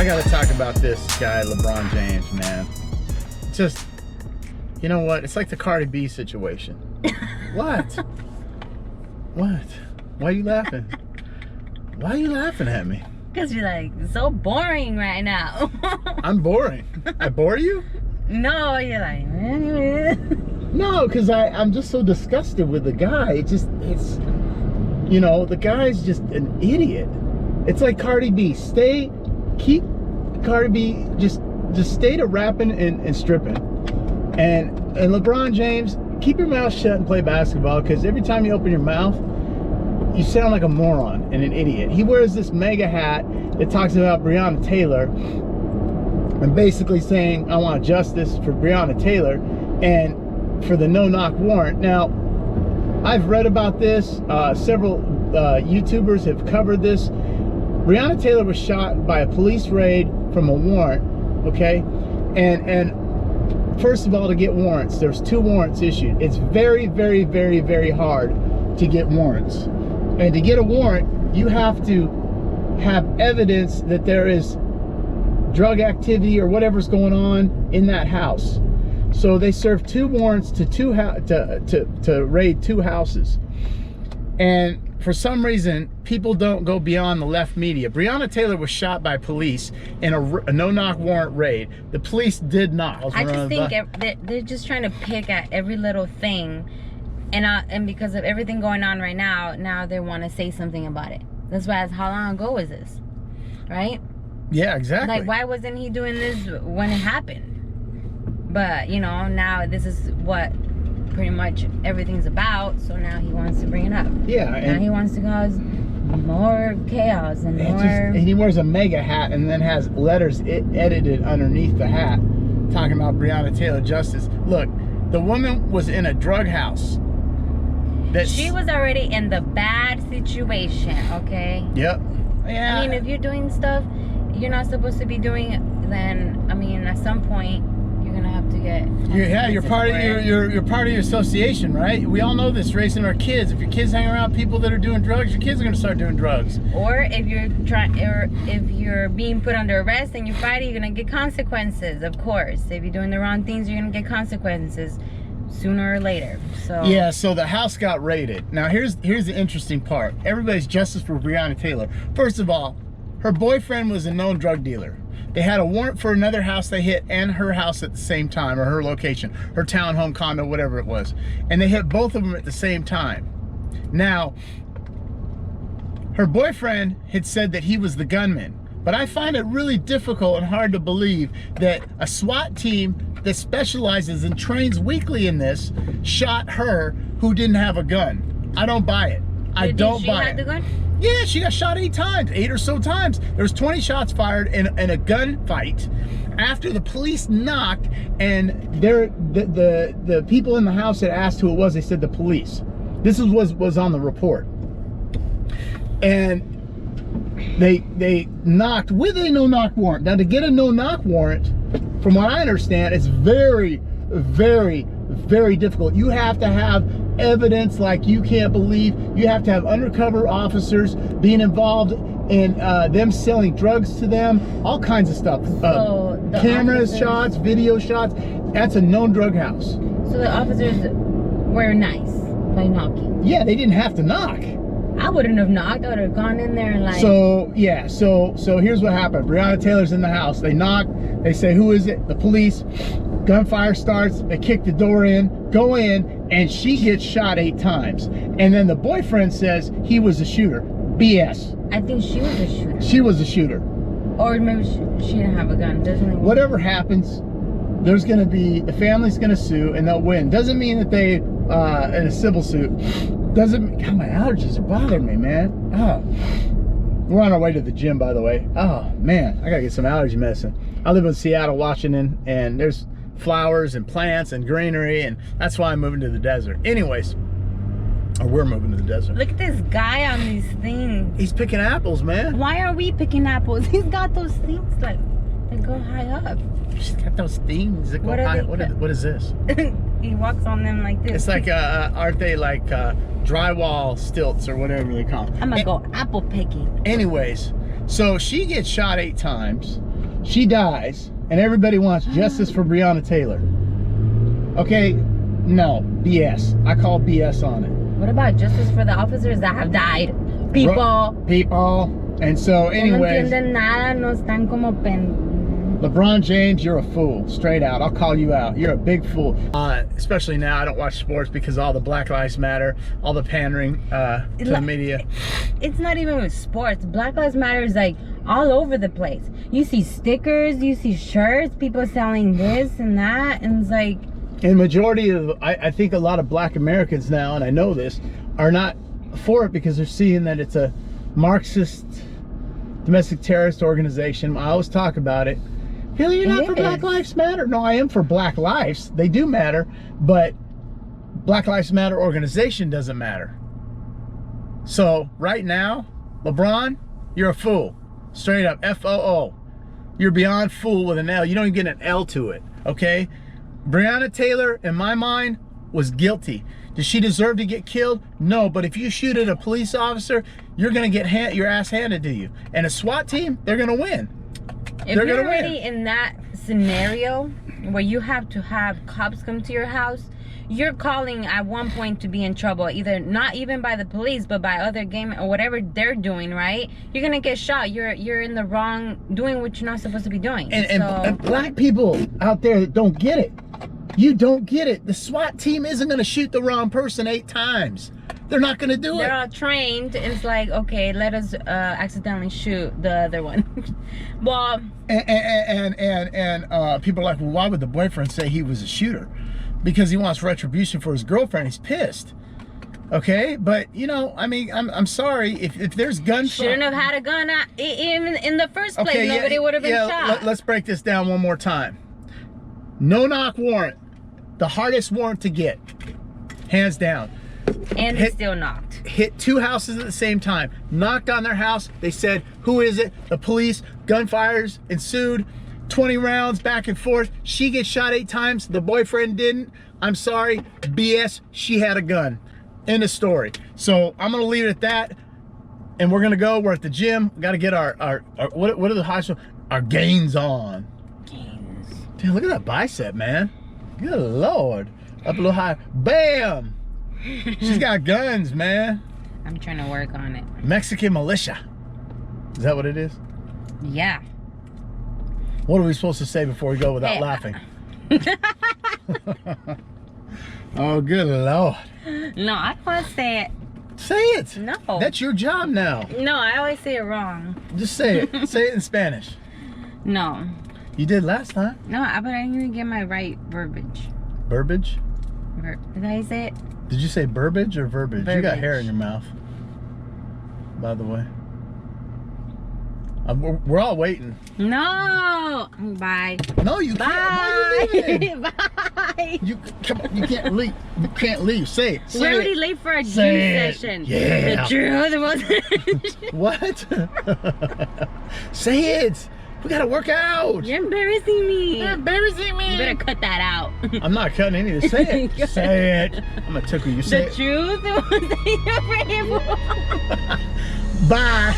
gotta talk about this guy, LeBron James, man. Just, you know what? It's like the Cardi B situation. What? What? Why are you laughing? Why are you laughing at me? Because you're like, so boring right now. I'm boring. I bore you? No, you're like, No, because I'm just so disgusted with the guy. It's, you know, the guy's just an idiot. It's like Cardi B. Keep Cardi B, just stay to rapping and stripping. And LeBron James, keep your mouth shut and play basketball, because every time you open your mouth, you sound like a moron and an idiot. He wears this MAGA hat that talks about Breanna Taylor and basically saying, I want justice for Breanna Taylor and for the no-knock warrant. Now, I've read about this. Several YouTubers have covered this. Breanna Taylor was shot by a police raid from a warrant, okay? And first of all, to get warrants, there's 2 warrants issued. It's very, very, very, very hard to get warrants. And to get a warrant, you have to have evidence that there is drug activity or whatever's going on in that house. So they served 2 warrants to raid 2 houses. And for some reason, people don't go beyond the left media. Breanna Taylor was shot by police in a no-knock warrant raid. The police did not. I just think they're just trying to pick at every little thing. And because of everything going on right now they want to say something about it. That's why, how long ago was this? Right? Yeah, exactly. Like, why wasn't he doing this when it happened? But, you know, now this is what pretty much everything's about, so now he wants to bring it up. Yeah. Now he wants to cause more chaos and more... and he wears a MAGA hat and then has letters edited underneath the hat talking about Breanna Taylor justice. Look, the woman was in a drug house. She was already in the bad situation, okay? Yep. Yeah. I mean, if you're doing stuff you're not supposed to be doing, then, I mean, at some point, you're gonna have to get... You're part of you're part of your association, right? We all know this, raising our kids. If your kids hang around people that are doing drugs, your kids are gonna start doing drugs. Or if you're being put under arrest and you're fighting, you're gonna get consequences, of course. If you're doing the wrong things, you're gonna get consequences sooner or later. So yeah, so the house got raided. Now here's the interesting part. Everybody's justice for Breanna Taylor. First of all, her boyfriend was a known drug dealer. They had a warrant for another house they hit and her house at the same time, or her location, her townhome, condo, whatever it was. And they hit both of them at the same time. Now, her boyfriend had said that he was the gunman, but I find it really difficult and hard to believe that a SWAT team that specializes and trains weekly in this shot her who didn't have a gun. I don't buy it. I don't buy it. Did she have the gun? Yeah, she got shot 8 times, 8 or so times. There was 20 shots fired in a gunfight after the police knocked, and the people in the house had asked who it was. They said the police. This was on the report. And they knocked with a no-knock warrant. Now, to get a no-knock warrant, from what I understand, it's very, very, very difficult. You have to have evidence like you can't believe. You have to have undercover officers being involved in them selling drugs to them, all kinds of stuff. Camera shots, video shots. That's a known drug house. So the officers were nice by knocking. Yeah, they didn't have to knock. I wouldn't have knocked. I would have gone in there and like... So, yeah, so here's what happened. Breanna Taylor's in the house. They knock. They say, who is it? The police. Gunfire starts. They kick the door in, go in, and she gets shot 8 times. And then the boyfriend says he was a shooter. BS. I think she was a shooter. She was a shooter. Or maybe she didn't have a gun. Doesn't whatever happens, there's going to be... The family's going to sue, and they'll win. Doesn't mean that they... in a civil suit... Doesn't... God, my allergies are bothering me, man. Oh. We're on our way to the gym, by the way. Oh, man. I got to get some allergy medicine. I live in Seattle, Washington, and there's flowers and plants and greenery, and that's why I'm moving to the desert. Anyways, or we're moving to the desert. Look at this guy on these things. He's picking apples, man. Why are we picking apples? He's got those things like that go high up. He's got those things that go high. What is this? He walks on them like this. It's like, aren't they like drywall stilts or whatever they call them? I'm gonna go apple picking. Anyways, so she gets shot 8 times. she dies, and everybody wants justice for Breanna Taylor. Okay, no, BS. I call BS on it. What about justice for the officers that have died? People. And so, anyways, no entienden nada, no están como LeBron James, you're a fool. Straight out. I'll call you out. You're a big fool. Especially now, I don't watch sports because all the Black Lives Matter, all the pandering to the media. It's not even with sports. Black Lives Matter is like all over the place. You see stickers, you see shirts, people selling this and that, and it's like... And majority of, I think a lot of black Americans now, and I know this, are not for it because they're seeing that it's a Marxist domestic terrorist organization. I always talk about it. Hilly, you're not for Black Lives Matter. No, I am for Black lives. They do matter, but Black Lives Matter organization doesn't matter. So right now, LeBron, you're a fool. Straight up, F-O-O. You're beyond fool with an L. You don't even get an L to it, okay? Breanna Taylor, in my mind, was guilty. Does she deserve to get killed? No, but if you shoot at a police officer, you're gonna get your ass handed to you. And a SWAT team, they're gonna win. If you're already in that scenario where you have to have cops come to your house, you're calling at one point to be in trouble, either not even by the police, but by other game or whatever they're doing, right? You're gonna get shot. You're in the wrong, doing what you're not supposed to be doing. And black people out there that don't get it, you don't get it. The SWAT team isn't gonna shoot the wrong person 8 times. They're not gonna do it. They're all trained. It's like, okay, let us accidentally shoot the other one. Well, and people are like, well, why would the boyfriend say he was a shooter? Because he wants retribution for his girlfriend. He's pissed. Okay, but you know, I mean, I'm sorry if there's gunfire. Shouldn't have had a gun even in the first place. Okay, nobody would have been shot. Let's break this down one more time. No knock warrant, the hardest warrant to get, hands down. And he still knocked. Hit 2 houses at the same time. Knocked on their house. They said, who is it? The police. Gunfires ensued. 20 rounds back and forth. She gets shot 8 times. The boyfriend didn't. I'm sorry. BS. She had a gun. End of story. So I'm going to leave it at that. And we're going to go. We're at the gym. Got to get our what are the high school? Our gains on. Gains. Dude, look at that bicep, man. Good Lord. Up a little high. Bam. She's got guns, man. I'm trying to work on it. Mexican militia. Is that what it is? Yeah. What are we supposed to say before we go without laughing? Oh, good Lord. No, I don't want to say it. Say it. No. That's your job now. No, I always say it wrong. Just say it. Say it in Spanish. No. You did last time. No, but I need to get my right verbiage. Verbiage? Did I say it? Did you say burbage or verbiage? You got hair in your mouth, by the way. We're all waiting. No. Bye. No, you can't. Why are you leaving? Bye. Come on, you can't leave. You can't leave. Say it. Say We're already late for a gym session. Yeah. The truth. What? Say it. We gotta work out. You're embarrassing me. You're embarrassing me. You better cut that out. I'm not cutting any of this. Say it. Say it. I'm gonna tickle you. Say the truth. Bye.